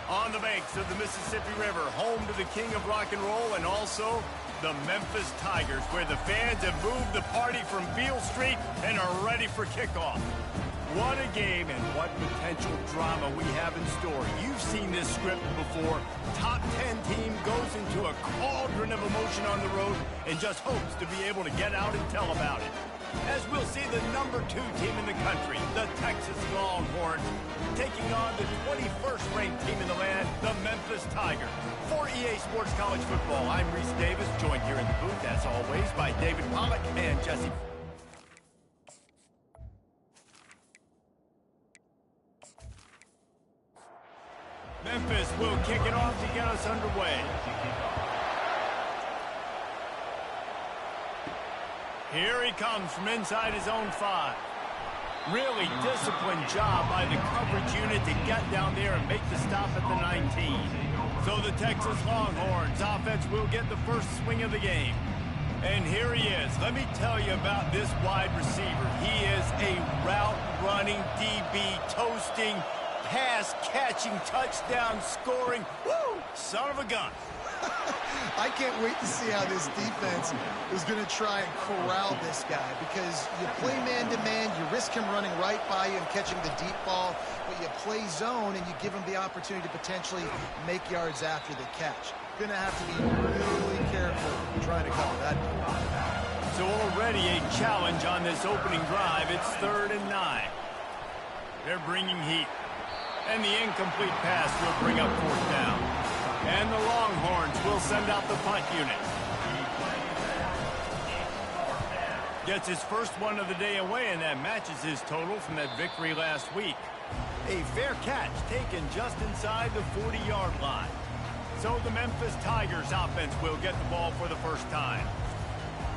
On the banks of the Mississippi River, home to the king of rock and roll and also the Memphis Tigers, where the fans have moved the party from Field Street and are ready for kickoff. What a game and what potential drama we have in store. You've seen this script before. Top 10 team goes into a cauldron of emotion on the road and just hopes to be able to get out and tell about it. As we'll see the number 2 team in the country, the Texas Longhorns, taking on the 21st ranked team in the land, the Memphis Tigers. For EA Sports College Football, I'm Reese Davis, joined here in the booth, as always, by David Pollack and Jesse. Memphis will kick it off to get us underway. Here he comes from inside his own 5. Really disciplined job by the coverage unit to get down there and make the stop at the 19. So the Texas Longhorns offense will get the first swing of the game. And here he is. Let me tell you about this wide receiver. He is a route-running DB, toasting, pass-catching, touchdown-scoring, woo, son of a gun. I can't wait to see how this defense is going to try and corral this guy, because you play man-to-man, you risk him running right by you and catching the deep ball, but you play zone and you give him the opportunity to potentially make yards after the catch. Going to have to be really careful trying to cover that. So already a challenge on this opening drive. It's 3rd and 9. They're bringing heat. And the incomplete pass will bring up 4th down. And the Longhorns will send out the punt unit. Gets his first one of the day away, and that matches his total from that victory last week. A fair catch taken just inside the 40-yard line. So the Memphis Tigers offense will get the ball for the first time.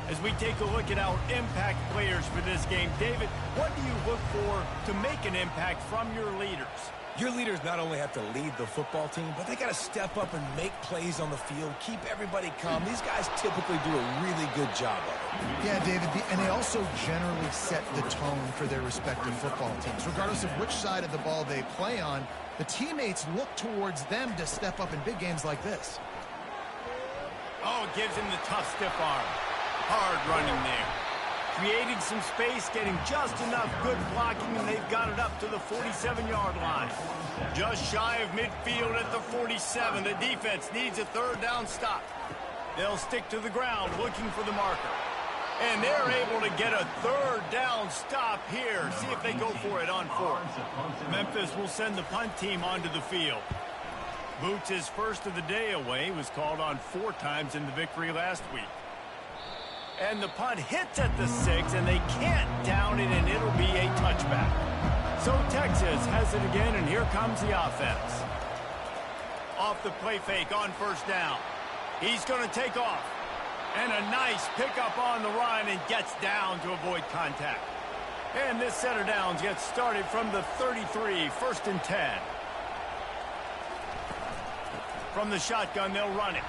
As we take a look at our impact players for this game, David, what do you look for to make an impact from your leaders? Your leaders not only have to lead the football team, but they got to step up and make plays on the field, keep everybody calm. These guys typically do a really good job of it. Yeah, David, and they also generally set the tone for their respective football teams. Regardless of which side of the ball they play on, the teammates look towards them to step up in big games like this. Oh, it gives him the tough, stiff arm. Hard running there. Creating some space, getting just enough good blocking, and they've got it up to the 47-yard line. Just shy of midfield at the 47. The defense needs a 3rd down stop. They'll stick to the ground looking for the marker. And they're able to get a 3rd down stop here. See if they go for it on 4th. Memphis will send the punt team onto the field. Boots, his first of the day away, was called on 4 times in the victory last week. And the punt hits at the 6, and they can't down it, and it'll be a touchback. So Texas has it again, and here comes the offense. Off the play fake on 1st down. He's going to take off. And a nice pickup on the run, and gets down to avoid contact. And this set of downs gets started from the 33, 1st and 10. From the shotgun, they'll run it.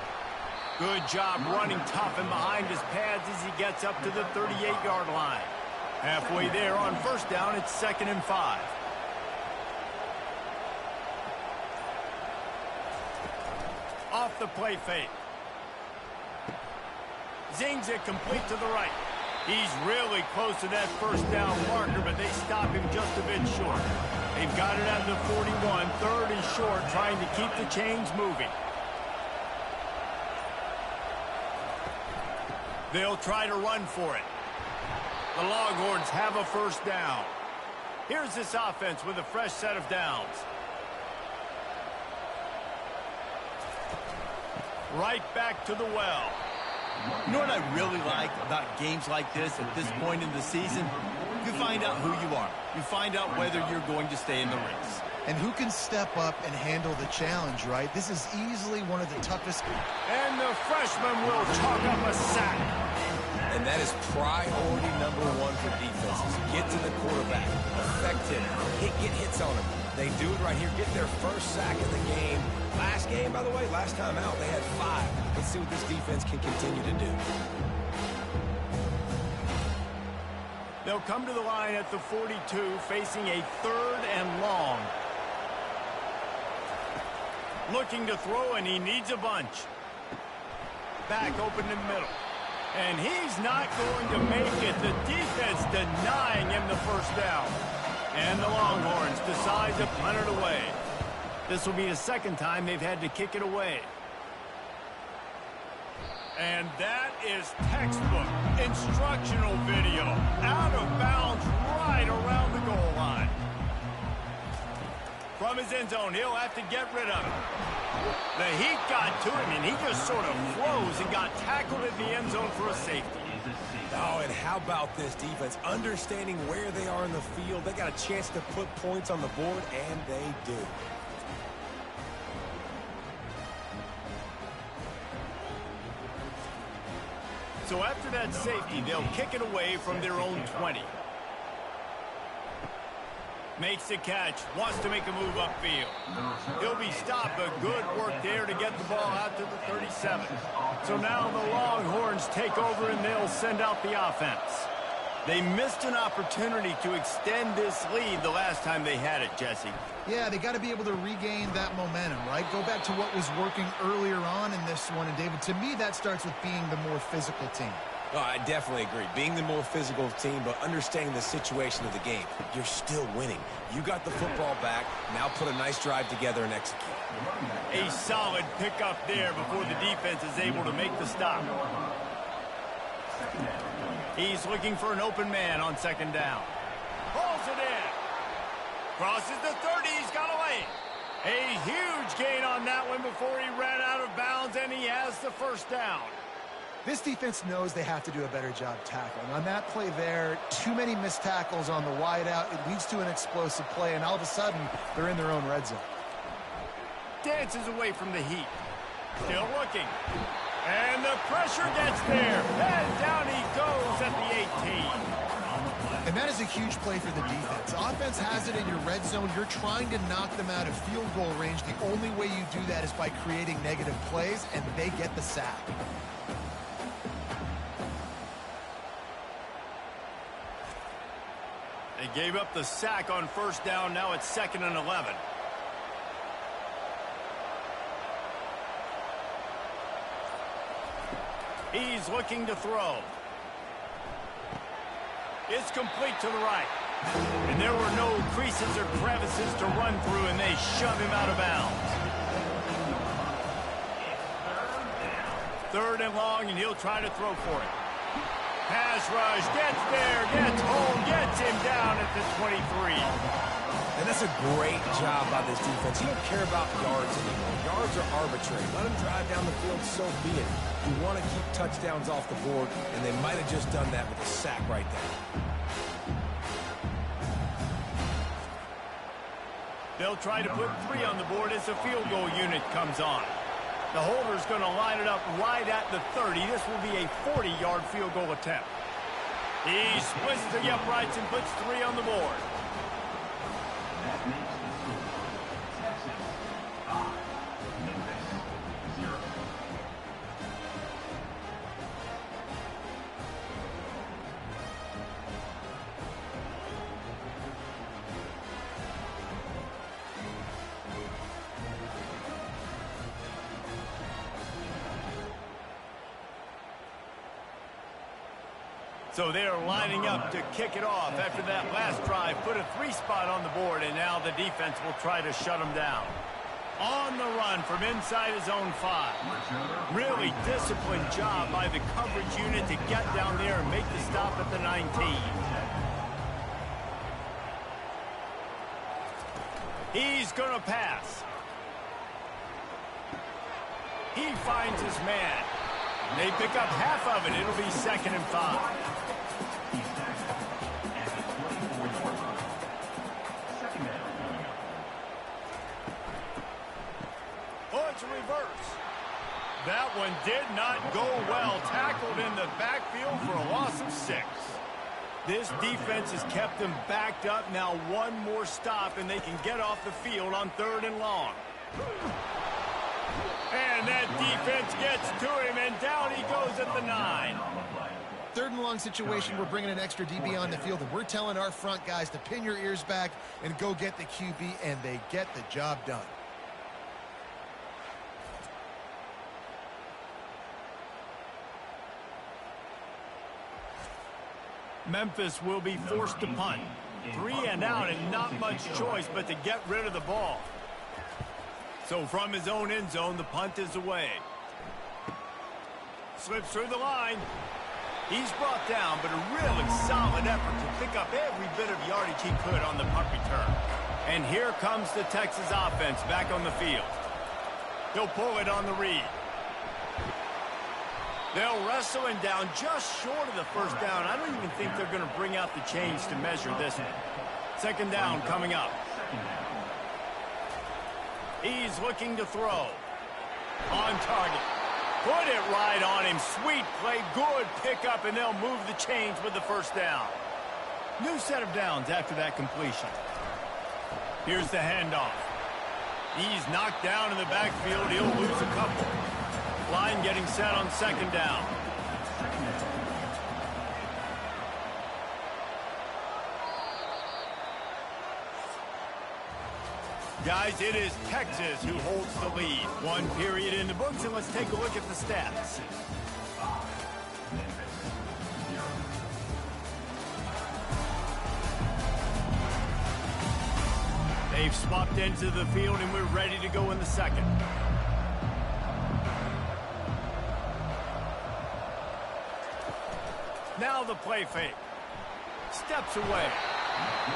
Good job running tough and behind his pads as he gets up to the 38-yard line. Halfway there on 1st down, it's 2nd and 5. Off the play fake. Zings it complete to the right. He's really close to that 1st down marker, but they stop him just a bit short. They've got it at the 41, 3rd and short, trying to keep the chains moving. They'll try to run for it. The Longhorns have a 1st down. Here's this offense with a fresh set of downs. Right back to the well. You know what I really like about games like this at this point in the season? You find out who you are. You find out whether you're going to stay in the race. And who can step up and handle the challenge, right? This is easily one of the toughest. And the freshman will chalk up a sack. And that is priority number 1 for defenses. Get to the quarterback. Affect him. Get hits on him. They do it right here. Get their first sack of the game. Last game, by the way, last time out, they had 5. Let's see what this defense can continue to do. They'll come to the line at the 42, facing a 3rd and long. Looking to throw, and he needs a bunch. Back open in the middle. And he's not going to make it. The defense denying him the first down. And the Longhorns decide to punt it away. This will be the second time they've had to kick it away. And that is textbook instructional video. Out of bounds right around the goal line. From his end zone, he'll have to get rid of it. The heat got to him, and he just sort of froze and got tackled in the end zone for a safety. Oh, and how about this defense? Understanding where they are in the field. They got a chance to put points on the board, and they do. So after that safety, they'll kick it away from their own 20. Makes the catch, wants to make a move upfield. He'll be stopped, but good work there to get the ball out to the 37. So now the Longhorns take over, and they'll send out the offense. They missed an opportunity to extend this lead the last time they had it, Jesse. Yeah, they got to be able to regain that momentum, right? Go back to what was working earlier on in this one. And, David, to me, that starts with being the more physical team. Oh, I definitely agree. Being the more physical team, but understanding the situation of the game. You're still winning. You got the football back. Now put a nice drive together and execute. A solid pickup there before the defense is able to make the stop. He's looking for an open man on second down. Pulls it in. Crosses the 30. He's got away. A huge gain on that one before he ran out of bounds, and he has the first down. This defense knows they have to do a better job tackling. On that play there, too many missed tackles on the wide out. It leads to an explosive play, and all of a sudden, they're in their own red zone. Dances away from the heat. Still looking. And the pressure gets there. And down he goes at the 18. And that is a huge play for the defense. Offense has it in your red zone. You're trying to knock them out of field goal range. The only way you do that is by creating negative plays, and they get the sack. They gave up the sack on first down. Now it's 2nd and 11. He's looking to throw. It's complete to the right. And there were no creases or crevices to run through, and they shove him out of bounds. 3rd and long, and he'll try to throw for it. Pass rush, gets there, gets home, gets him down at the 23. And that's a great job by this defense. You don't care about yards anymore. Yards are arbitrary. Let them drive down the field, so be it. You want to keep touchdowns off the board, and they might have just done that with a sack right there. They'll try to put 3 on the board as the field goal unit comes on. The holder's going to line it up right at the 30. This will be a 40-yard field goal attempt. He splits the uprights and puts 3 on the board. That makes the score Texas 5, Memphis 0. So they're lining up to kick it off after that last drive. Put a 3 spot on the board, and now the defense will try to shut them down. On the run from inside his own 5. Really disciplined job by the coverage unit to get down there and make the stop at the 19. He's going to pass. He finds his man. They pick up half of it. It'll be 2nd and 5. Reverse. That one did not go well. Tackled in the backfield for a loss of 6. This defense has kept them backed up. Now one more stop, and they can get off the field on 3rd and long. And that defense gets to him, and down he goes at the 9. 3rd and long situation, we're bringing an extra DB on the field, and we're telling our front guys to pin your ears back and go get the QB, and they get the job done. Memphis will be forced to punt. 3 and out and not much choice but to get rid of the ball. So from his own end zone, the punt is away. Slips through the line. He's brought down, but a really solid effort to pick up every bit of yardage he could on the punt return. And here comes the Texas offense back on the field. He'll pull it on the read. They'll wrestle him down just short of the first down. I don't even think they're going to bring out the chains to measure this one. Second down coming up. He's looking to throw. On target. Put it right on him. Sweet play. Good pickup, and they'll move the chains with the first down. New set of downs after that completion. Here's the handoff. He's knocked down in the backfield. He'll lose a couple. Line getting set on second down. Guys, it is Texas who holds the lead. 1 period in the books, and let's take a look at the stats. They've swapped into the field, and we're ready to go in the second. Now the play fake. Steps away.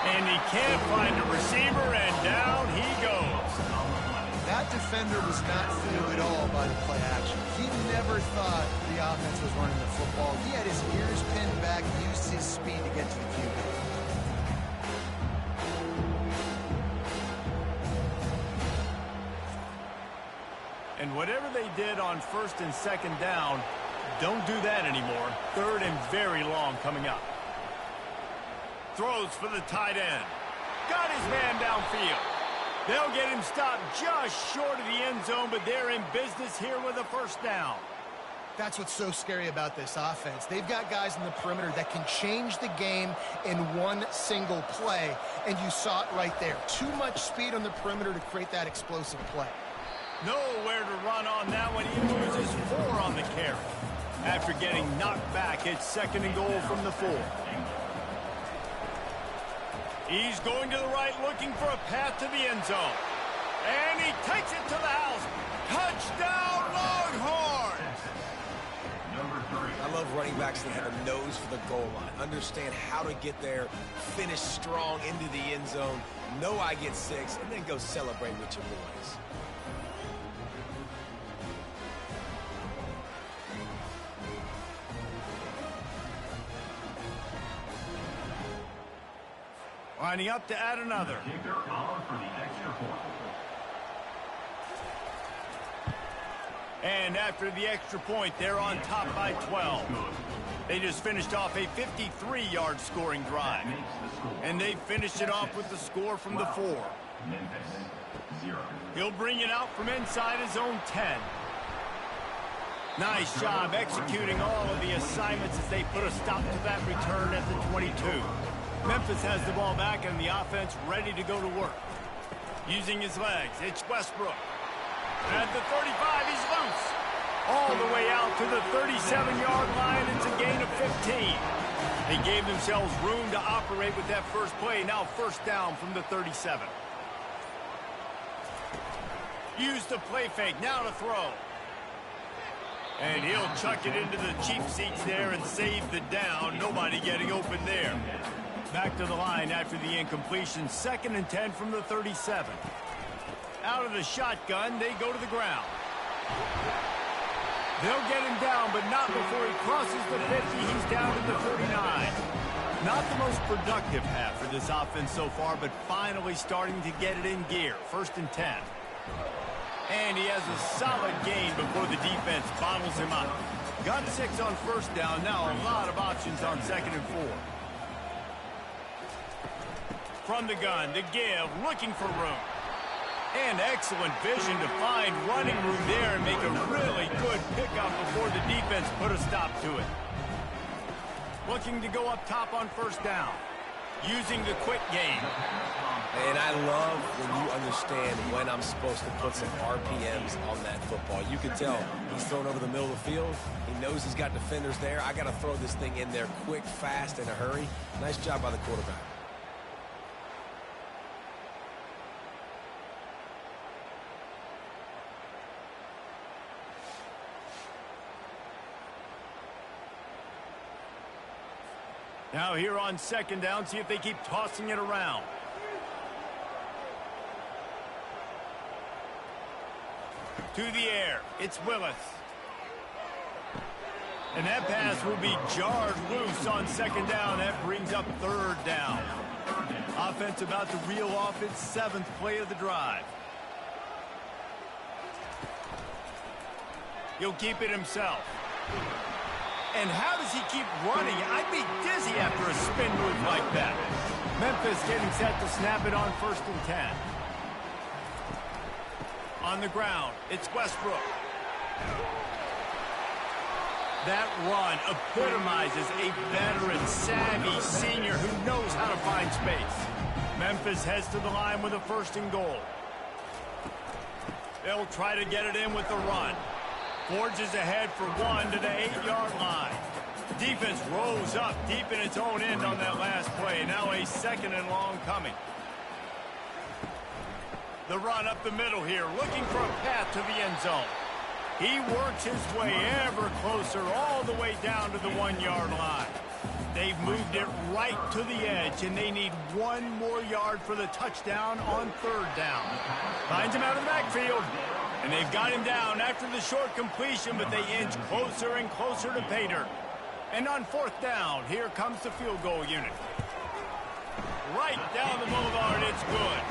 And he can't find a receiver, and down he goes. That defender was not fooled at all by the play action. He never thought the offense was running the football. He had his ears pinned back, used his speed to get to the QB. And whatever they did on first and second down, don't do that anymore. Third and very long coming up. Throws for the tight end. Got his man downfield. They'll get him stopped just short of the end zone, but they're in business here with a first down. That's what's so scary about this offense. They've got guys in the perimeter that can change the game in one single play, and you saw it right there. Too much speed on the perimeter to create that explosive play. Nowhere to run on that one. He loses 4 on the carry. After getting knocked back, it's second and goal from the 4. He's going to the right, looking for a path to the end zone. And he takes it to the house. Touchdown, Longhorns! I love running backs that have a nose for the goal line. Understand how to get there, finish strong into the end zone, know I get 6, and then go celebrate with your boys. Lining up to add another. Kicker on for the extra point. And after the extra point, they're on top by 12. They just finished off a 53-yard scoring drive. And they finished it off with the score from the 4. Memphis, 0. He'll bring it out from inside his own 10. Nice job executing all of the assignments as they put a stop to that return at the 22. Memphis has the ball back and the offense ready to go to work. Using his legs, it's Westbrook. At the 35, he's loose. All the way out to the 37-yard line. It's a gain of 15. They gave themselves room to operate with that first play. Now first down from the 37. Use the play fake. Now to throw. And he'll chuck it into the cheap seats there and save the down. Nobody getting open there. Back to the line after the incompletion. 2nd and 10 from the 37. Out of the shotgun, they go to the ground. They'll get him down, but not before he crosses the 50. He's down to the 49. Not the most productive half for this offense so far, but finally starting to get it in gear. 1st and 10. And he has a solid gain before the defense bottles him up. Got 6 on first down. Now a lot of options on 2nd and 4. From the gun, the give, looking for room. And excellent vision to find running room there and make a really good pickup before the defense put a stop to it. Looking to go up top on first down. using the quick game. And I love when you understand when I'm supposed to put some RPMs on that football. You can tell he's thrown over the middle of the field. He knows he's got defenders there. I got to throw this thing in there quick, fast, in a hurry. Nice job by the quarterback. Now here on second down, see if they keep tossing it around. To the air, it's Willis. And that pass will be jarred loose on second down. That brings up third down. Offense about to reel off its 7th play of the drive. He'll keep it himself. And how does he keep running? I'd be dizzy after a spin move like that. Memphis getting set to snap it on 1st and 10. On the ground, it's Westbrook. That run epitomizes a veteran, savvy senior who knows how to find space. Memphis heads to the line with a 1st and goal. They'll try to get it in with the run. Forges ahead for 1 to the 8-yard line. Defense rose up deep in its own end on that last play. Now a 2nd and long coming. The run up the middle here, looking for a path to the end zone. He works his way ever closer all the way down to the 1-yard line. They've moved it right to the edge, and they need 1 more yard for the touchdown on 3rd down. Finds him out of the backfield, and they've got him down after the short completion, but they inch closer and closer to pay dirt. And on 4th down, here comes the field goal unit. Right down the boulevard, it's good.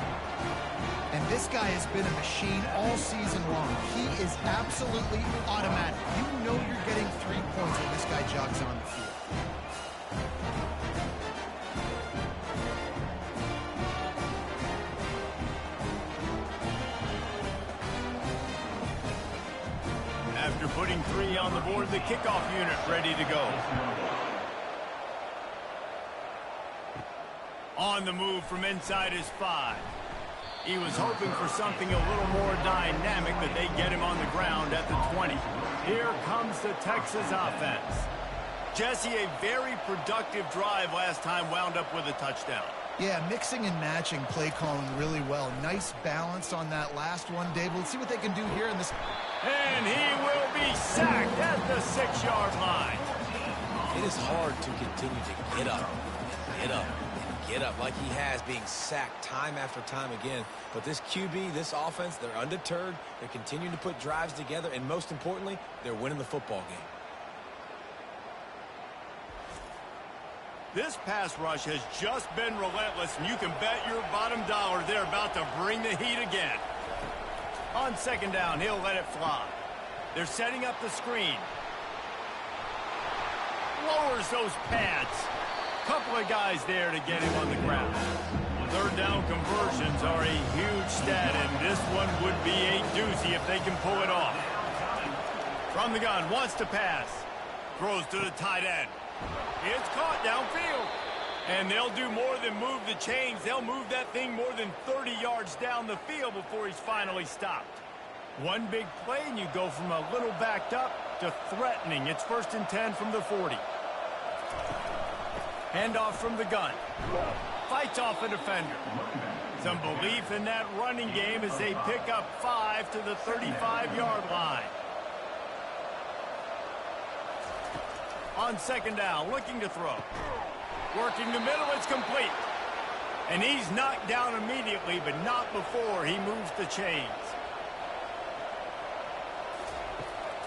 And this guy has been a machine all season long. He is absolutely automatic. You know you're getting 3 points when this guy jogs on the field. After putting 3 on the board, the kickoff unit ready to go. On the move from inside his 5. He was hoping for something a little more dynamic, but they get him on the ground at the 20. Here comes the Texas offense. Jesse, a very productive drive last time, wound up with a touchdown. Yeah, mixing and matching play calling really well. Nice balance on that last one, Dave. Let's see what they can do here in this. And he will be sacked at the 6-yard line. It is hard to continue to get up, get up like he has, being sacked time after time again. But this QB, this offense, they're undeterred. They're continuing to put drives together, and most importantly, they're winning the football game. This pass rush has just been relentless, and you can bet your bottom dollar they're about to bring the heat again. On 2nd down, he'll let it fly. They're setting up the screen. Lowers those pads. Couple of guys there to get him on the ground. 3rd down conversions are a huge stat, and this one would be a doozy if they can pull it off. From the gun, wants to pass. Throws to the tight end. It's caught downfield. And they'll do more than move the chains. They'll move that thing more than 30 yards down the field before he's finally stopped. One big play, and you go from a little backed up to threatening. It's 1st and 10 from the 40. Handoff from the gun. Fights off a defender. Some belief in that running game as they pick up 5 to the 35-yard line. On 2nd down, looking to throw. Working the middle, it's complete. And he's knocked down immediately, but not before he moves the chains.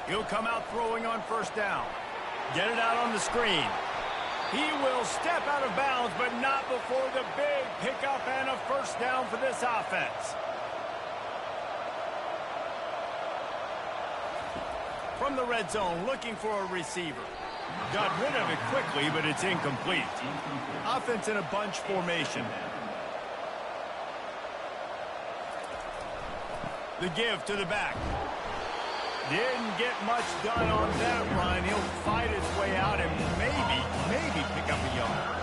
He'll come out throwing on 1st down. Get it out on the screen. He will step out of bounds, but not before the big pickup and a 1st down for this offense. From the red zone, looking for a receiver. Got rid of it quickly, but it's incomplete. Offense in a bunch formation. The give to the back. Didn't get much done on that run. He'll fight his way out and maybe pick up a yard.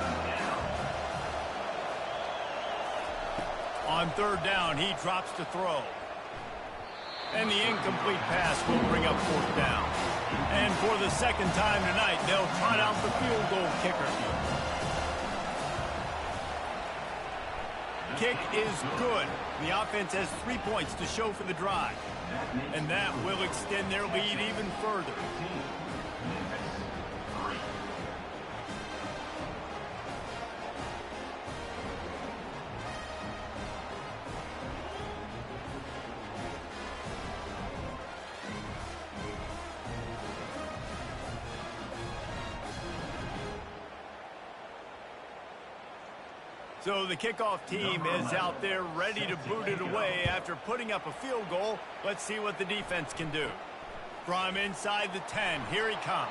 On third down, he drops to throw. And the incomplete pass will bring up fourth down. And for the second time tonight, they'll trot out the field goal kicker. Kick is good. The offense has 3 points to show for the drive. And that will extend their lead even further. So the kickoff team is out there ready to boot it away after putting up a field goal. Let's see what the defense can do. From inside the 10, here he comes.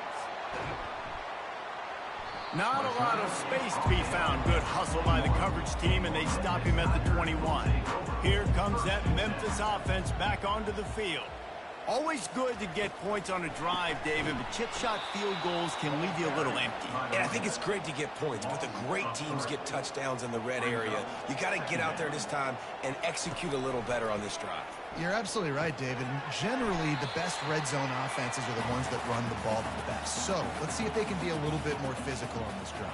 Not a lot of space to be found. Good hustle by the coverage team, and they stop him at the 21. Here comes that Memphis offense back onto the field. Always good to get points on a drive, David, but chip shot field goals can leave you a little empty. And I think it's great to get points, but the great teams get touchdowns in the red area. You got to get out there this time and execute a little better on this drive. You're absolutely right, David. Generally, the best red zone offenses are the ones that run the ball the best. So let's see if they can be a little bit more physical on this drive.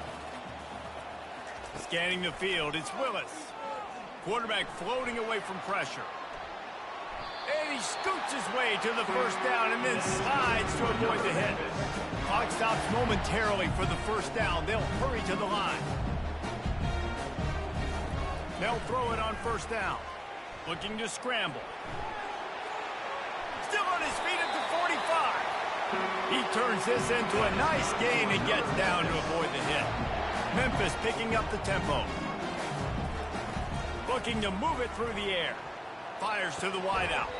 Scanning the field, it's Willis. Quarterback floating away from pressure. And he scoots his way to the first down and then slides to avoid the hit. Clock stops momentarily for the first down. They'll hurry to the line. They'll throw it on first down. Looking to scramble. Still on his feet at the 45. He turns this into a nice gain and gets down to avoid the hit. Memphis picking up the tempo. Looking to move it through the air. Fires to the wideout.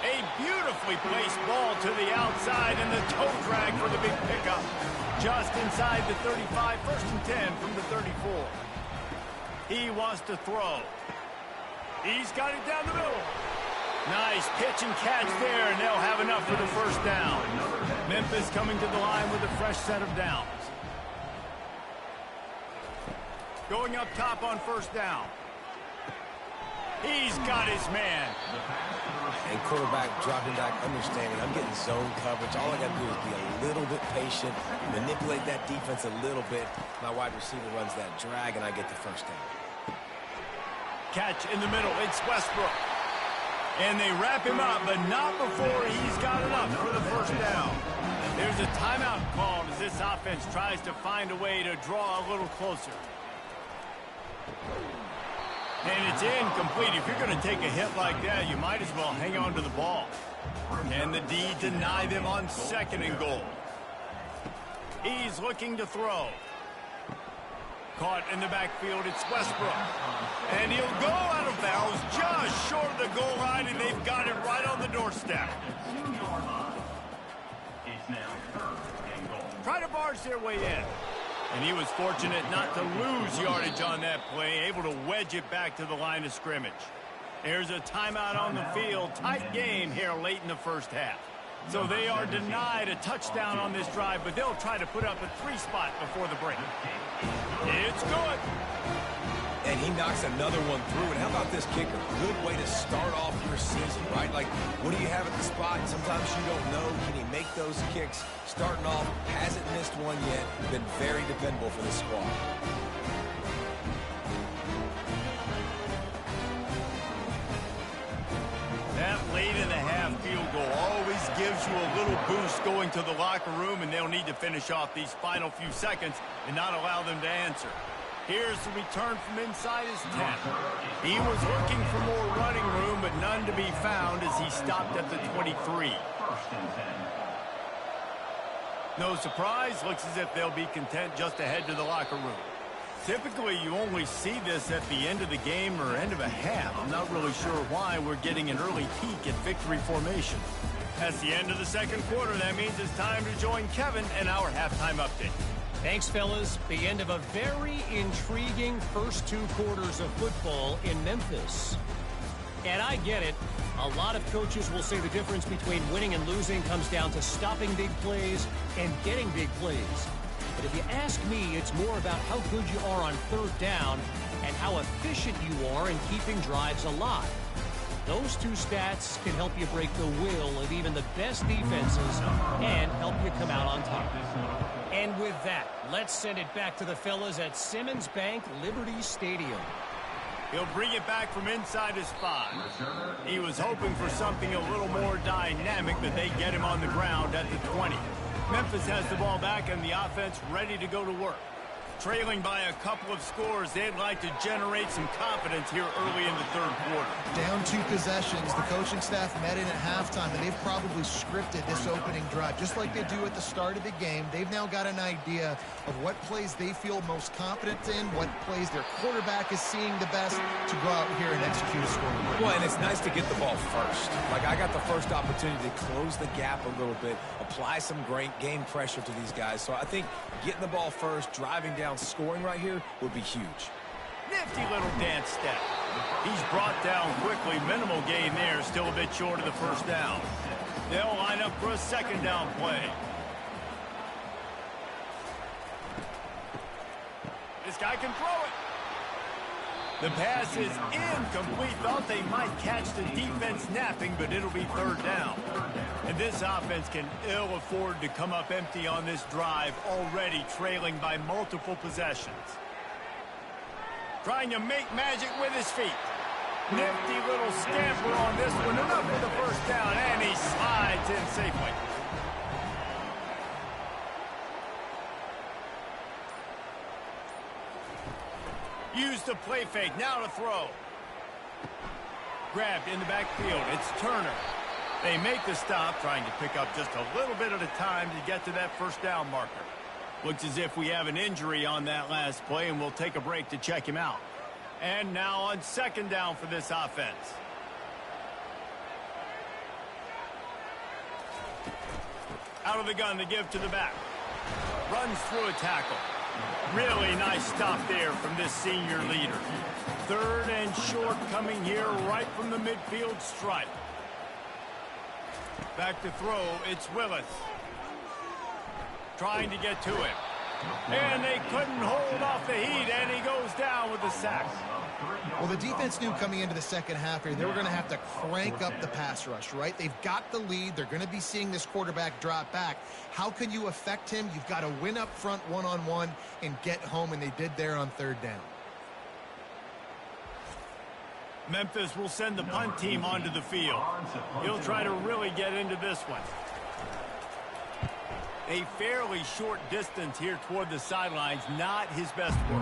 A beautifully placed ball to the outside and the toe drag for the big pickup. Just inside the 35, first and 10 from the 34. He wants to throw. He's got it down the middle. Nice pitch and catch there, and they'll have enough for the first down. Memphis coming to the line with a fresh set of downs. Going up top on first down. He's got his man. And quarterback dropping back, understanding I'm getting zone coverage. All I got to do is be a little bit patient, manipulate that defense a little bit. My wide receiver runs that drag, and I get the first down. Catch in the middle. It's Westbrook. And they wrap him up, but not before he's got enough for the first down. There's a timeout called as this offense tries to find a way to draw a little closer. And it's incomplete. If you're going to take a hit like that, you might as well hang on to the ball. Can the D deny them on second and goal? He's looking to throw. Caught in the backfield, it's Westbrook. And he'll go out of bounds just short of the goal line, and they've got it right on the doorstep. It's now third and goal. Try to barge their way in. And he was fortunate not to lose yardage on that play, able to wedge it back to the line of scrimmage. There's a timeout on the field. Tight game here late in the first half. So they are denied a touchdown on this drive, but they'll try to put up a 3-spot before the break. It's good. And he knocks another one through. And how about this kicker? Good way to start off your season, right? Like, what do you have at the spot? Sometimes you don't know. Can he make those kicks? Starting off, hasn't missed one yet. Been very dependable for this squad. That late in the half field goal always gives you a little boost going to the locker room, and they'll need to finish off these final few seconds and not allow them to answer. Here's the return from inside his 10. He was looking for more running room, but none to be found as he stopped at the 23. First and 10. No surprise, looks as if they'll be content just to head to the locker room. Typically, you only see this at the end of the game or end of a half. I'm not really sure why we're getting an early peek at victory formation. That's the end of the second quarter. That means it's time to join Kevin and our halftime update. Thanks, fellas. The end of a very intriguing first 2 quarters of football in Memphis. And I get it. A lot of coaches will say the difference between winning and losing comes down to stopping big plays and getting big plays. But if you ask me, it's more about how good you are on third down and how efficient you are in keeping drives alive. Those two stats can help you break the will of even the best defenses and help you come out on top. And with that, let's send it back to the fellas at Simmons Bank Liberty Stadium. He'll bring it back from inside his 5. He was hoping for something a little more dynamic, but they get him on the ground at the 20. Memphis has the ball back and the offense ready to go to work. Trailing by a couple of scores, they'd like to generate some confidence here early in the third quarter. Down 2 possessions. The coaching staff met in at halftime, and they've probably scripted this opening drive. Just like they do at the start of the game, they've now got an idea of what plays they feel most confident in, what plays their quarterback is seeing the best to go out here and execute a score. Well, and it's nice to get the ball first. Like, I got the first opportunity to close the gap a little bit, apply some great game pressure to these guys. So I think getting the ball first, driving down, scoring right here would be huge. Nifty little dance step. He's brought down quickly. Minimal gain there. Still a bit short of the first down. They'll line up for a second down play. This guy can throw it. The pass is incomplete. Thought they might catch the defense napping, but it'll be third down. And this offense can ill afford to come up empty on this drive, already trailing by multiple possessions. Trying to make magic with his feet. Nifty little scamper on this one. Enough for the first down, and he slides in safely. Use the play fake. Now to throw. Grabbed in the backfield. It's Turner. They make the stop, trying to pick up just a little bit at a time to get to that first down marker. Looks as if we have an injury on that last play, and we'll take a break to check him out. And now on second down for this offense. Out of the gun to give to the back. Runs through a tackle. Really nice stop there from this senior leader. Third and short coming here right from the midfield stripe. Back to throw, it's Willis. Trying to get to him. And they couldn't hold off the heat, and he goes down with the sack. Well, the defense knew coming into the second half here, they were going to have to crank up the pass rush, right? They've got the lead. They're going to be seeing this quarterback drop back. How can you affect him? You've got to win up front one-on-one and get home, and they did there on third down. Memphis will send the punt team onto the field. He'll try to really get into this one. A fairly short distance here toward the sidelines, not his best work.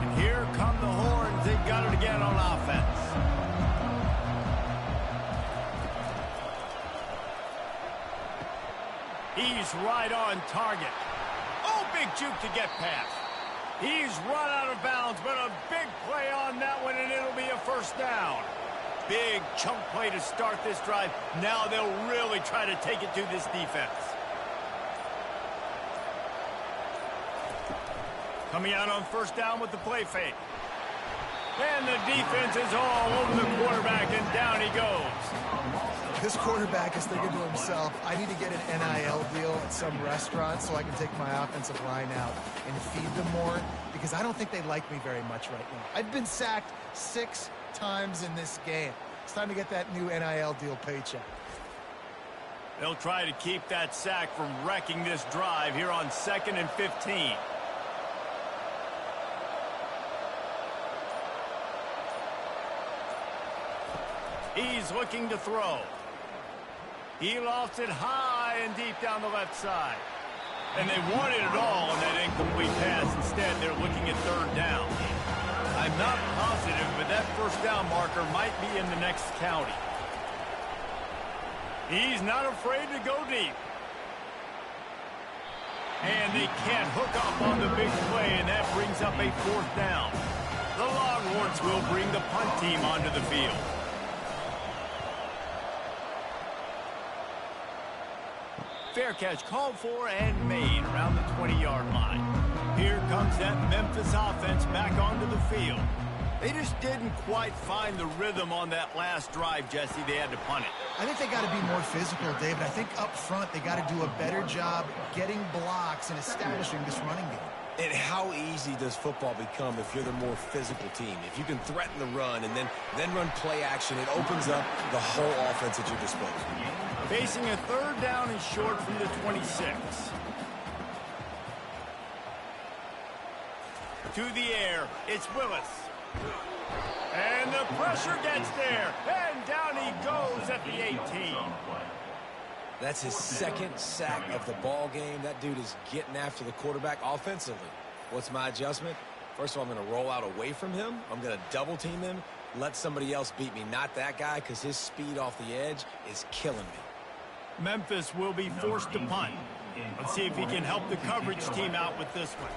And here come the horns. They've got it again on offense. He's right on target. Oh, big juke to get past. He's run out of bounds, but a big play on that one, and it'll be a first down. Big chunk play to start this drive. Now they'll really try to take it to this defense. Coming out on first down with the play fake. And the defense is all over the quarterback, and down he goes. This quarterback is thinking to himself, I need to get an NIL deal at some restaurant so I can take my offensive line out and feed them more, because I don't think they like me very much right now. I've been sacked 6 times in this game. It's time to get that new NIL deal paycheck. They'll try to keep that sack from wrecking this drive here on 2nd and 15. He's looking to throw. He lofts it high and deep down the left side. And they wanted it all on that incomplete pass. Instead, they're looking at third down. I'm not positive, but that first down marker might be in the next county. He's not afraid to go deep. And they can't hook up on the big play, and that brings up a fourth down. The Longhorns will bring the punt team onto the field. Fair catch called for and made around the 20-yard line. Here comes that Memphis offense back onto the field. They just didn't quite find the rhythm on that last drive, Jesse. They had to punt it. I think they got to be more physical, David. I think up front they got to do a better job getting blocks and establishing this running game. And how easy does football become if you're the more physical team? If you can threaten the run and then run play action, it opens up the whole offense at your disposal. Facing a 3rd down and short from the 26. To the air, it's Willis. And the pressure gets there. And down he goes at the 18. That's his 2nd sack of the ball game. That dude is getting after the quarterback offensively. What's my adjustment? First of all, I'm going to roll out away from him. I'm going to double team him. Let somebody else beat me, not that guy, because his speed off the edge is killing me. Memphis will be forced to punt. Let's see if he can help the coverage team out with this one.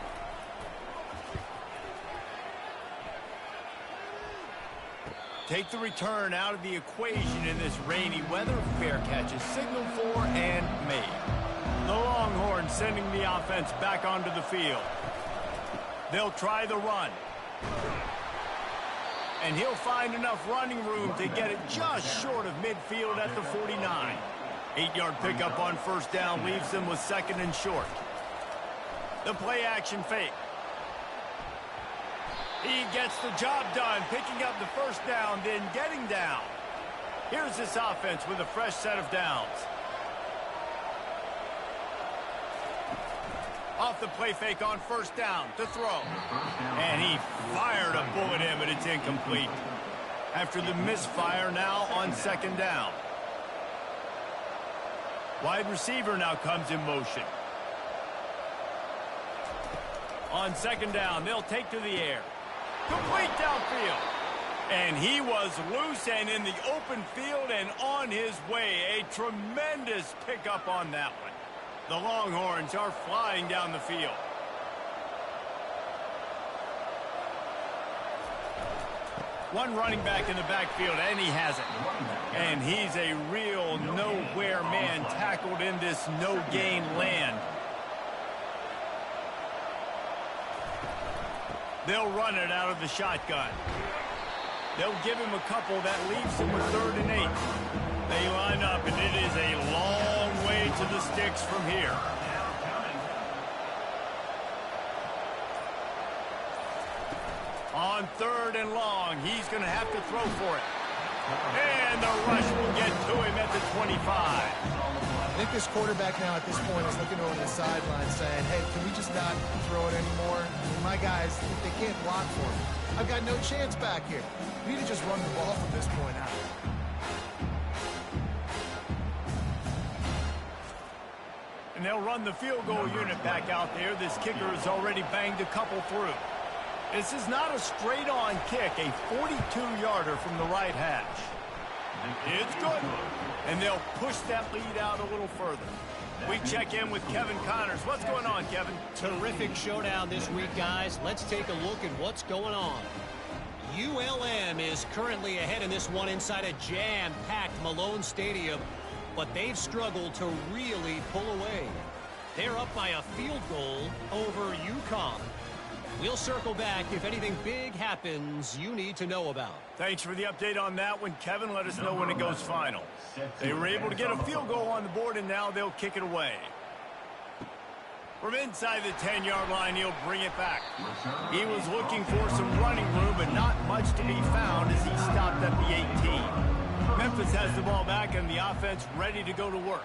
Take the return out of the equation in this rainy weather. Fair catch is signaled for and made. The Longhorns sending the offense back onto the field. They'll try the run. And he'll find enough running room to get it just short of midfield at the 49. 8-yard pickup on 1st down leaves them with 2nd and short. The play action fake. He gets the job done, picking up the 1st down, then getting down. Here's this offense with a fresh set of downs. Off the play fake on 1st down to throw. And he fired a bullet in, but it's incomplete. After the misfire, now on 2nd down. Wide receiver now comes in motion. On 2nd down, they'll take to the air. Complete downfield. And he was loose and in the open field and on his way. A tremendous pickup on that one. The Longhorns are flying down the field. One running back in the backfield, and he has it. And he's a real nowhere man tackled in this no-gain land. They'll run it out of the shotgun. They'll give him a couple that leaves him with 3rd and 8. They line up, and it is a long way to the sticks from here. On 3rd and long, he's going to have to throw for it. And the rush will get to him at the 25. I think this quarterback now at this point is looking over the sideline saying, hey, can we just not throw it anymore? My guys, they can't block for me. I've got no chance back here. We need to just run the ball from this point out. And they'll run the field goal unit back out there. This kicker has already banged a couple through. This is not a straight-on kick, a 42-yarder from the right hash. It's good. And they'll push that lead out a little further. We check in with Kevin Connors. What's going on, Kevin? Terrific showdown this week, guys. Let's take a look at what's going on. ULM is currently ahead in this one inside a jam-packed Malone Stadium, but they've struggled to really pull away. They're up by a field goal over UConn. We'll circle back if anything big happens you need to know about. Thanks for the update on that one, Kevin. Let us know when it goes final. They were able to get a field goal on the board, and now they'll kick it away. From inside the 10-yard line, he'll bring it back. He was looking for some running room, but not much to be found as he stopped at the 18. Memphis has the ball back, and the offense ready to go to work.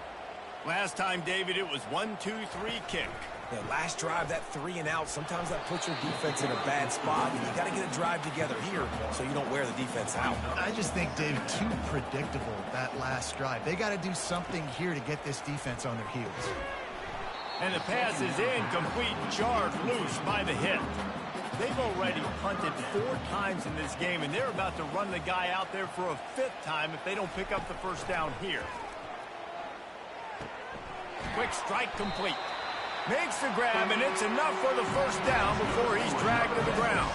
Last time, David, it was 1-2-3 kick. Yeah, last drive, that 3 and out, sometimes that puts your defense in a bad spot, and you got to get a drive together here so you don't wear the defense out. I just think, David, too predictable that last drive. They got to do something here to get this defense on their heels. And the pass is incomplete, jarred loose by the hit. They've already punted 4 times in this game, and they're about to run the guy out there for a 5th time if they don't pick up the 1st down here. Quick strike complete. Makes the grab, and it's enough for the 1st down before he's dragged to the ground.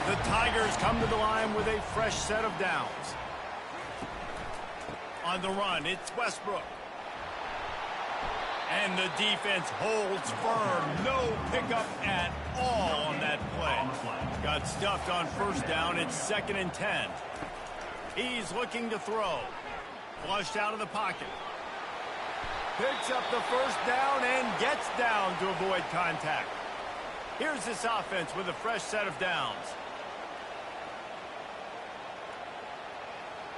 The Tigers come to the line with a fresh set of downs. On the run, it's Westbrook. And the defense holds firm. No pickup at all on that play. Got got stuffed on first down. It's 2nd and 10. He's looking to throw. Flushed out of the pocket. Picks up the first down and gets down to avoid contact. Here's this offense with a fresh set of downs.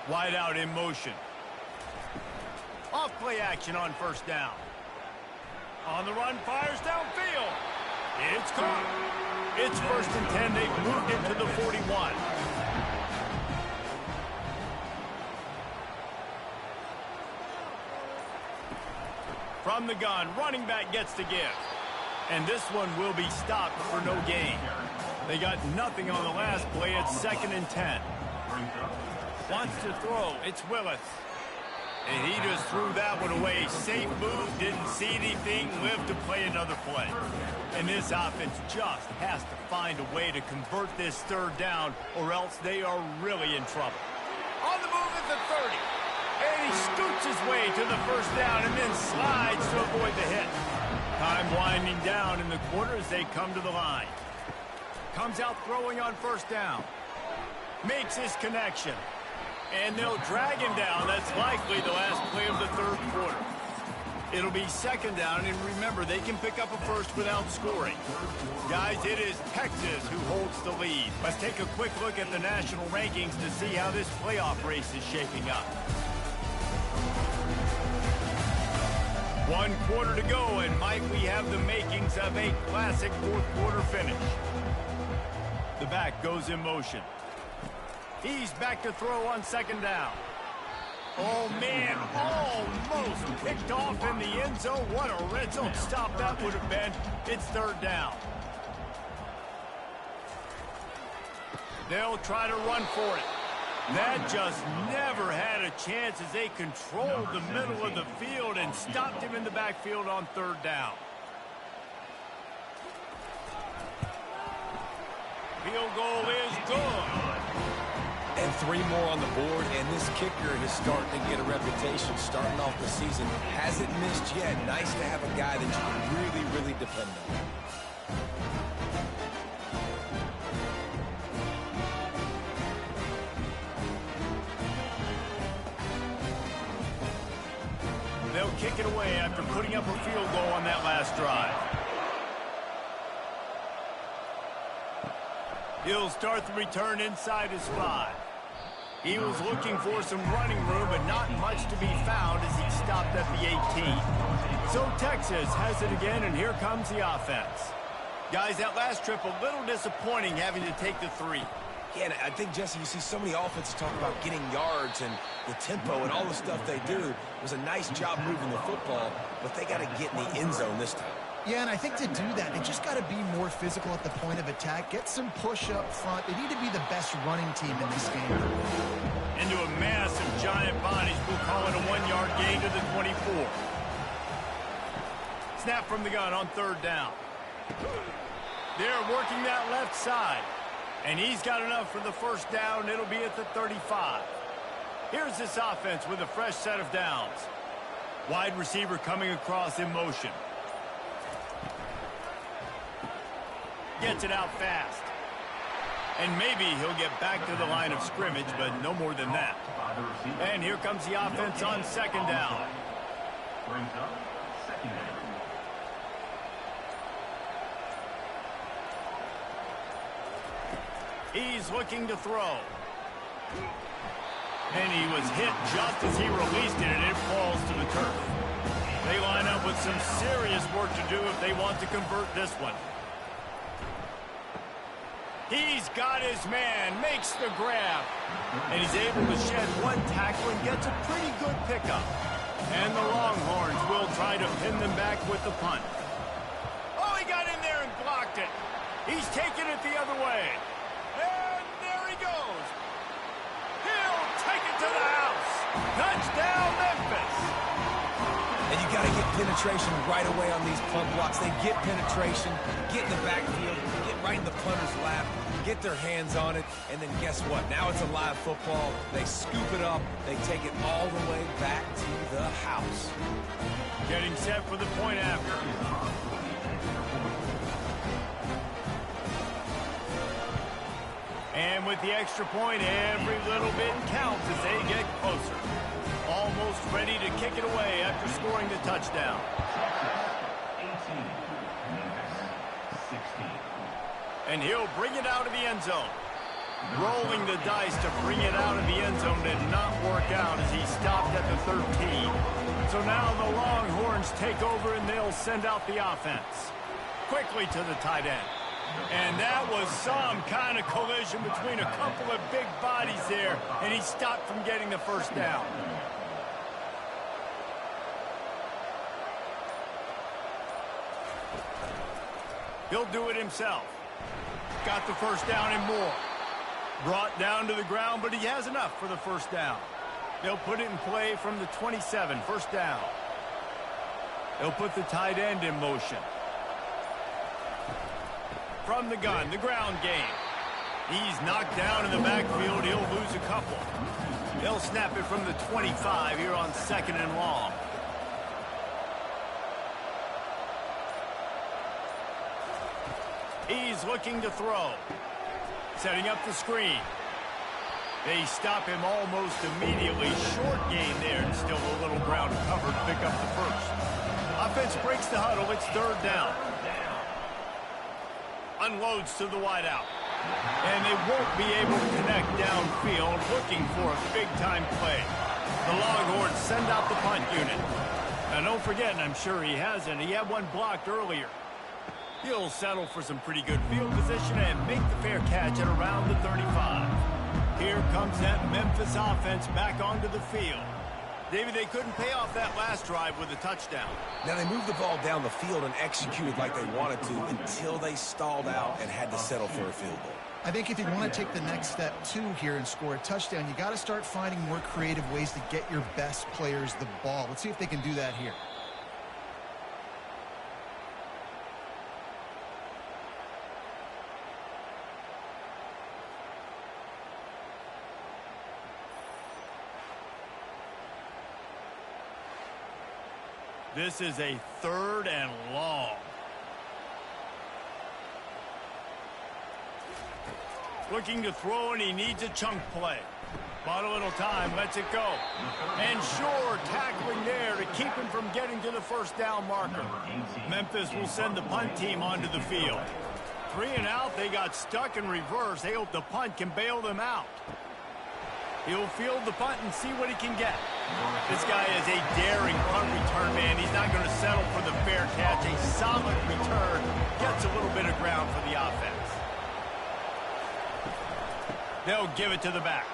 Wide out in motion. Off play action on first down. On the run, fires downfield. It's caught. It's 1st and 10. They've moved it to the 41. From the gun, running back gets the give. And this one will be stopped for no gain. They got nothing on the last play. It's 2nd and 10. Wants to throw. It's Willis. And he just threw that one away. Safe move. Didn't see anything. Lived to play another play. And this offense just has to find a way to convert this 3rd down, or else they are really in trouble. On the move at the 30. And he scoots his way to the first down and then slides to avoid the hit. Time winding down in the quarter as they come to the line. Comes out throwing on first down. Makes his connection. And they'll drag him down. That's likely the last play of the 3rd quarter. It'll be 2nd down, and remember, they can pick up a first without scoring. Guys, it is Texas who holds the lead. Let's take a quick look at the national rankings to see how this playoff race is shaping up. 1 quarter to go, and Mike, we have the makings of a classic 4th quarter finish. The back goes in motion. He's back to throw on 2nd down. Oh, man, almost picked off in the end zone. What a red zone stop that would have been. It's 3rd down. They'll try to run for it. That just never had a chance as they controlled the middle of the field and stopped him in the backfield on 3rd down. Field goal is good. And 3 more on the board, and this kicker is starting to get a reputation starting off the season. Hasn't missed yet. Nice to have a guy that you can really, really depend on. They'll kick it away after putting up a field goal on that last drive. He'll start the return inside his 5. He was looking for some running room, but not much to be found as he stopped at the 18. So Texas has it again, and here comes the offense. Guys, that last trip a little disappointing having to take the 3. Yeah, and I think, Jesse, you see so many offenses talk about getting yards and the tempo and all the stuff they do. It was a nice job moving the football, but they got to get in the end zone this time. Yeah, and I think to do that, they just got to be more physical at the point of attack, get some push up front. They need to be the best running team in this game. Into a mass of giant bodies, we'll call it a 1-yard gain to the 24. Snap from the gun on 3rd down. They're working that left side. And he's got enough for the first down. It'll be at the 35. Here's this offense with a fresh set of downs. Wide receiver coming across in motion. Gets it out fast. And maybe he'll get back to the line of scrimmage, but no more than that. And here comes the offense on 2nd down. Brings up 2nd down. He's looking to throw. And he was hit just as he released it, and it falls to the turf. They line up with some serious work to do if they want to convert this one. He's got his man, makes the grab. And he's able to shed 1 tackle and gets a pretty good pickup. And the Longhorns will try to pin them back with the punt. Oh, he got in there and blocked it. He's taking it the other way. And there he goes. He'll take it to the house. Touchdown, Memphis. And you got to get penetration right away on these punt blocks. They get penetration, get in the backfield, get right in the punter's lap, get their hands on it, and then guess what? Now it's a live football. They scoop it up. They take it all the way back to the house. Getting set for the point after. And with the extra point, every little bit counts as they get closer. Almost ready to kick it away after scoring the touchdown. 18, Memphis 16. And he'll bring it out of the end zone. Rolling the dice to bring it out of the end zone did not work out as he stopped at the 13. So now the Longhorns take over and they'll send out the offense. Quickly to the tight end. And that was some kind of collision between a couple of big bodies there, and he stopped from getting the first down. He'll do it himself. Got the first down and more. Brought down to the ground, but he has enough for the first down. They'll put it in play from the 27, first down. They'll put the tight end in motion. From the gun, the ground game. He's knocked down in the backfield. He'll lose a couple. They'll snap it from the 25 here on 2nd and long. He's looking to throw. Setting up the screen. They stop him almost immediately. Short gain there, and still a little ground covered to pick up the first. Offense breaks the huddle. It's 3rd down. Unloads to the wideout. And they won't be able to connect downfield, looking for a big-time play. The Longhorns send out the punt unit. Now, don't forget, and I'm sure he hasn't, he had one blocked earlier. He'll settle for some pretty good field position and make the fair catch at around the 35. Here comes that Memphis offense back onto the field. David, they couldn't pay off that last drive with a touchdown. Now, they moved the ball down the field and executed like they wanted to until they stalled out and had to settle for a field goal. I think if you want to take the next step, too, here and score a touchdown, you got to start finding more creative ways to get your best players the ball. Let's see if they can do that here. This is a 3rd and long. Looking to throw, and he needs a chunk play. Bought a little time, lets it go. And sure, tackling there to keep him from getting to the first down marker. Memphis will send the punt team onto the field. 3 and out, they got stuck in reverse. They hope the punt can bail them out. He'll field the punt and see what he can get. This guy is a daring punt return man. He's not going to settle for the fair catch. A solid return gets a little bit of ground for the offense. They'll give it to the back.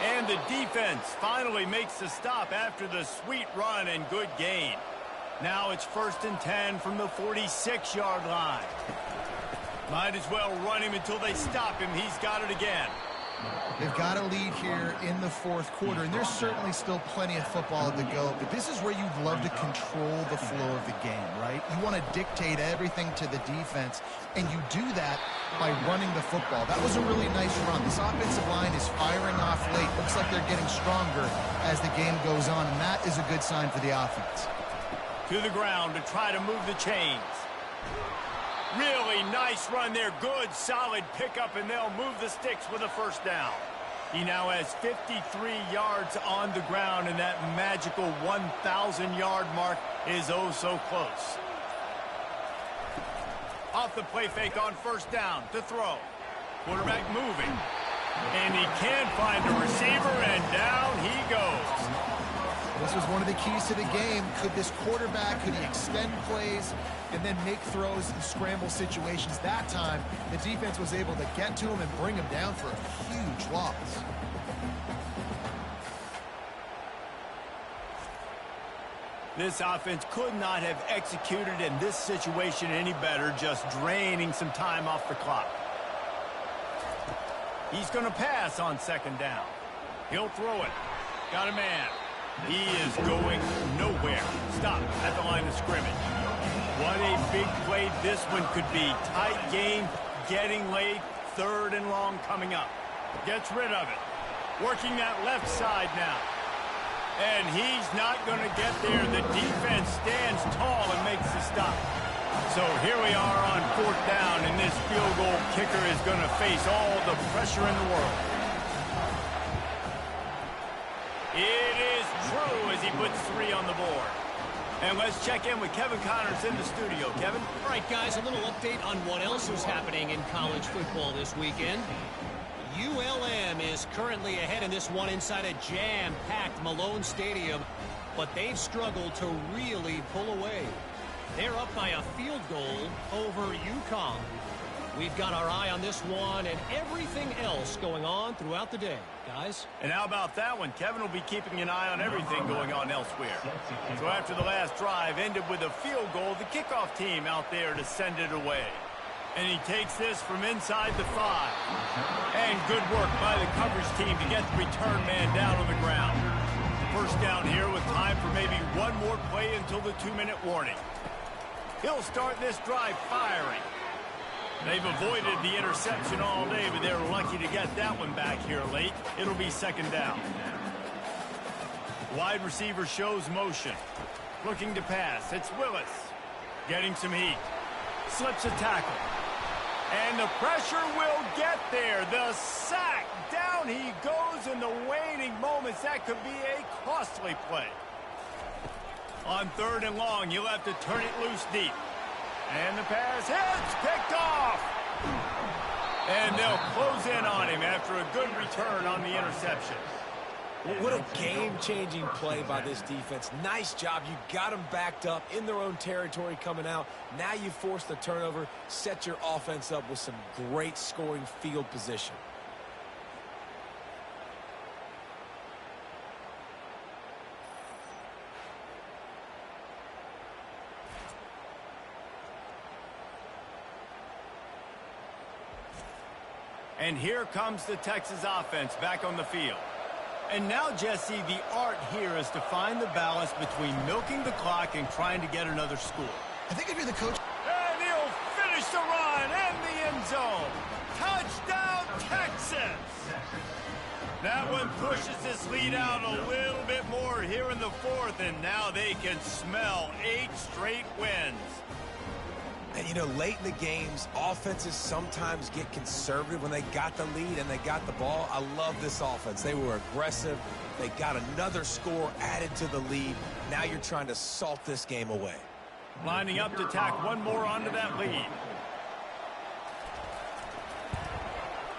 And the defense finally makes the stop after the sweet run and good gain. Now it's 1st and 10 from the 46-yard line. Might as well run him until they stop him. He's got it again. They've got a lead here in the 4th quarter, and there's certainly still plenty of football to go, but this is where you'd love to control the flow of the game, right? You want to dictate everything to the defense, and you do that by running the football. That was a really nice run. This offensive line is firing off late. Looks like they're getting stronger as the game goes on, and that is a good sign for the offense. To the ground to try to move the chains. Really nice run there. Good, solid pickup, and they'll move the sticks with a first down. He now has 53 yards on the ground, and that magical 1,000-yard mark is oh so close. Off the play fake on first down to throw. Quarterback moving. And he can find a receiver, and down he goes. This was one of the keys to the game. Could this quarterback, could he extend plays and then make throws in scramble situations? That time, the defense was able to get to him and bring him down for a huge loss. This offense could not have executed in this situation any better, just draining some time off the clock. He's going to pass on 2nd down. He'll throw it. Got a man. He is going nowhere. Stop at the line of scrimmage. What a big play this one could be. Tight game, getting late, 3rd and long coming up. Gets rid of it. Working that left side now. And he's not going to get there. The defense stands tall and makes the stop. So here we are on 4th down in this field goal kicker is going to face all the pressure in the world. It is true as he puts 3 on the board. And let's check in with Kevin Connors in the studio. Kevin? All right, guys, a little update on what else is happening in college football this weekend. ULM is currently ahead in this one inside a jam-packed Malone Stadium, but they've struggled to really pull away. They're up by a field goal over UConn. We've got our eye on this one and everything else going on throughout the day, guys. And how about that one? Kevin will be keeping an eye on everything going on elsewhere. So after the last drive ended with a field goal, the kickoff team out there to send it away. And he takes this from inside the 5. And good work by the coverage team to get the return man down on the ground. First down here with time for maybe one more play until the 2-minute warning. He'll start this drive firing. They've avoided the interception all day, but they're lucky to get that one back here late. It'll be second down. Wide receiver shows motion. Looking to pass. It's Willis. Getting some heat. Slips a tackle. And the pressure will get there. The sack. Down he goes in the waning moments. That could be a costly play. On 3rd and long, you'll have to turn it loose deep. And the pass hits, picked off. And they'll close in on him after a good return on the interception. What a game-changing play by this defense. Nice job. You got them backed up in their own territory coming out. Now you force the turnover, set your offense up with some great scoring field position. And here comes the Texas offense back on the field. And now, Jesse, the art here is to find the balance between milking the clock and trying to get another score. I think if you're the coach... And he'll finish the run and the end zone. Touchdown, Texas! That one pushes this lead out a little bit more here in the 4th, and now they can smell 8 straight wins. And, you know, late in the games, offenses sometimes get conservative when they got the lead and they got the ball. I love this offense. They were aggressive. They got another score added to the lead. Now you're trying to salt this game away. Lining up to tack one more onto that lead.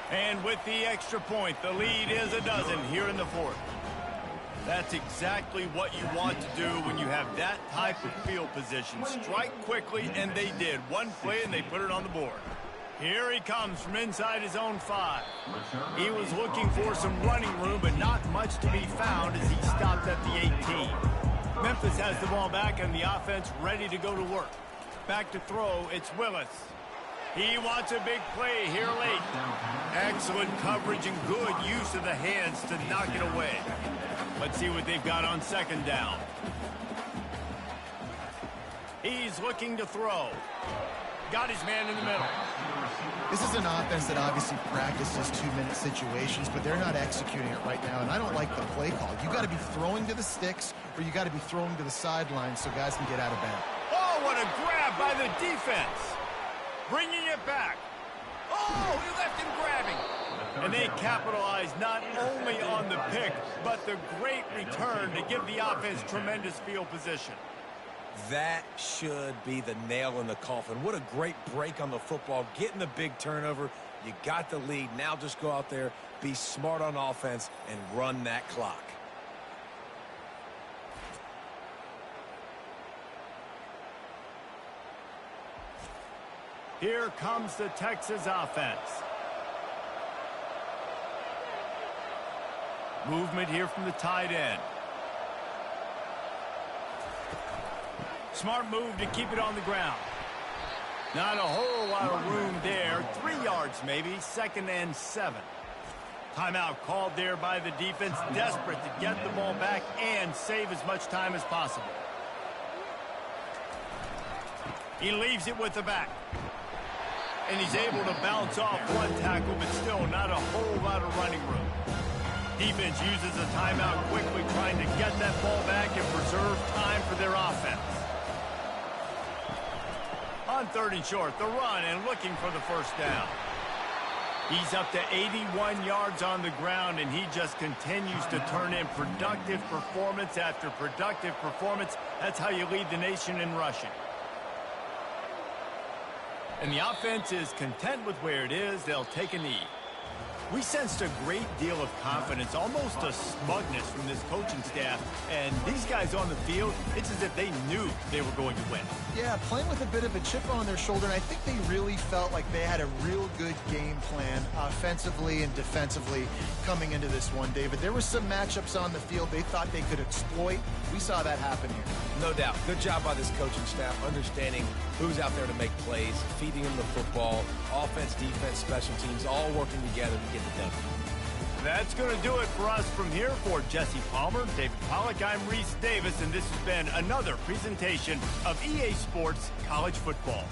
And with the extra point, the lead is a dozen here in the 4th. That's exactly what you want to do when you have that type of field position. Strike quickly, and they did. One play, and they put it on the board. Here he comes from inside his own 5. He was looking for some running room, but not much to be found as he stopped at the 18. Memphis has the ball back, and the offense ready to go to work. Back to throw, it's Willis. He wants a big play here late. Excellent coverage and good use of the hands to knock it away. Let's see what they've got on 2nd down. He's looking to throw. Got his man in the middle. This is an offense that obviously practices 2-minute situations, but they're not executing it right now, and I don't like the play call. You got to be throwing to the sticks, or you got to be throwing to the sidelines so guys can get out of bounds. Oh, what a grab by the defense. Bringing it back. Oh, he left him grabbing. And they capitalized not only on the pick, but the great return to give the offense tremendous field position. That should be the nail in the coffin. What a great break on the football. Getting the big turnover. You got the lead. Now just go out there, be smart on offense, and run that clock. Here comes the Texas offense. Movement here from the tight end. Smart move to keep it on the ground. Not a whole lot of room there. 3 yards maybe. 2nd and 7. Timeout called there by the defense. Desperate to get the ball back and save as much time as possible. He leaves it with the back. And he's able to bounce off one tackle, but still not a whole lot of running room. Defense uses a timeout quickly, trying to get that ball back and preserve time for their offense. On 3rd and short, the run and looking for the first down. He's up to 81 yards on the ground, and he just continues to turn in productive performance after productive performance. That's how you lead the nation in rushing. And the offense is content with where it is. They'll take a knee. We sensed a great deal of confidence, almost a smugness from this coaching staff. And these guys on the field, it's as if they knew they were going to win. Yeah, playing with a bit of a chip on their shoulder, and I think they really felt like they had a real good game plan offensively and defensively coming into this one, David. There were some matchups on the field they thought they could exploit. We saw that happen here. No doubt. Good job by this coaching staff, understanding who's out there to make plays, feeding them the football, offense, defense, special teams, all working together to get the W. That's going to do it for us from here. For Jesse Palmer, David Pollack, I'm Reese Davis, and this has been another presentation of EA Sports College Football.